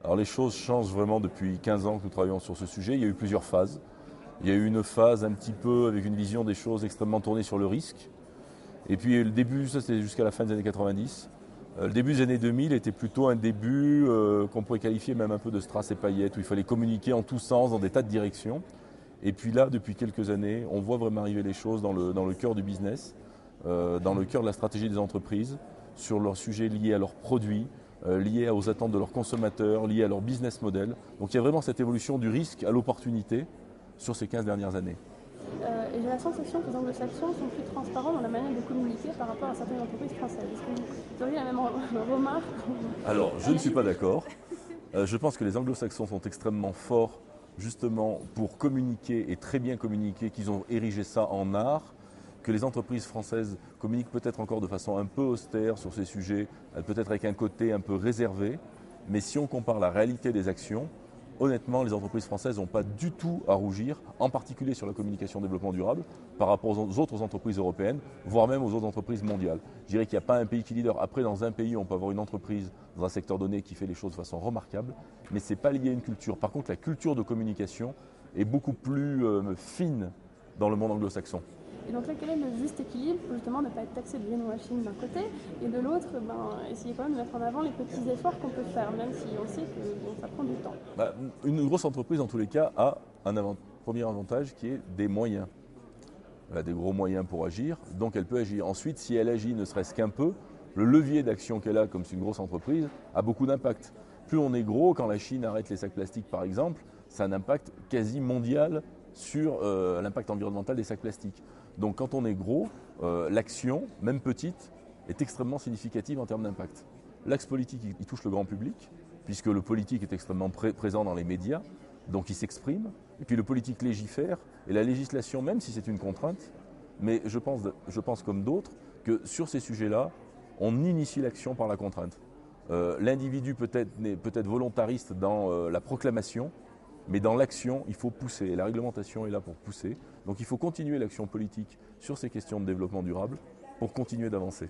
Alors les choses changent vraiment depuis 15 ans que nous travaillons sur ce sujet. Il y a eu plusieurs phases. Il y a eu une phase un petit peu avec une vision des choses extrêmement tournée sur le risque. Et puis le début, ça c'était jusqu'à la fin des années 90. Le début des années 2000 était plutôt un début qu'on pourrait qualifier même un peu de strass et paillettes, où il fallait communiquer en tous sens dans des tas de directions. Et puis là, depuis quelques années, on voit vraiment arriver les choses dans le cœur du business, dans le cœur de la stratégie des entreprises, sur leurs sujets liés à leurs produits, liés aux attentes de leurs consommateurs, liés à leur business model. Donc il y a vraiment cette évolution du risque à l'opportunité sur ces 15 dernières années. Et j'ai la sensation que les anglo-saxons sont plus transparents dans la manière de communiquer par rapport à certaines entreprises françaises. Est-ce que vous auriez la même remarque? Alors, je ne suis pas d'accord. Je pense que les anglo-saxons sont extrêmement forts justement pour communiquer et très bien communiquer, qu'ils ont érigé ça en art, que les entreprises françaises communiquent peut-être encore de façon un peu austère sur ces sujets, peut-être avec un côté un peu réservé, mais si on compare la réalité des actions, honnêtement, les entreprises françaises n'ont pas du tout à rougir, en particulier sur la communication développement durable, par rapport aux autres entreprises européennes, voire même aux autres entreprises mondiales. Je dirais qu'il n'y a pas un pays qui est leader. Après, dans un pays, on peut avoir une entreprise dans un secteur donné qui fait les choses de façon remarquable, mais ce n'est pas lié à une culture. Par contre, la culture de communication est beaucoup plus fine dans le monde anglo-saxon. Et donc là, quel est le juste équilibre pour justement ne pas être taxé de greenwashing d'un côté et de l'autre, essayer quand même de mettre en avant les petits efforts qu'on peut faire, même si on sait que ça prend du temps. Une grosse entreprise, en tous les cas, a un premier avantage qui est des moyens. Elle a des gros moyens pour agir, donc elle peut agir. Ensuite, si elle agit ne serait-ce qu'un peu, le levier d'action qu'elle a, comme c'est une grosse entreprise, a beaucoup d'impact. Plus on est gros, quand la Chine arrête les sacs plastiques par exemple, ça a un impact quasi mondial sur l'impact environnemental des sacs plastiques. Donc quand on est gros, l'action, même petite, est extrêmement significative en termes d'impact. L'axe politique, il touche le grand public, puisque le politique est extrêmement présent dans les médias, donc il s'exprime. Et puis le politique légifère, et la législation, même si c'est une contrainte, mais je pense comme d'autres, que sur ces sujets-là, on initie l'action par la contrainte. L'individu peut être volontariste dans la proclamation, mais dans l'action, il faut pousser. Et la réglementation est là pour pousser. Donc il faut continuer l'action politique sur ces questions de développement durable pour continuer d'avancer.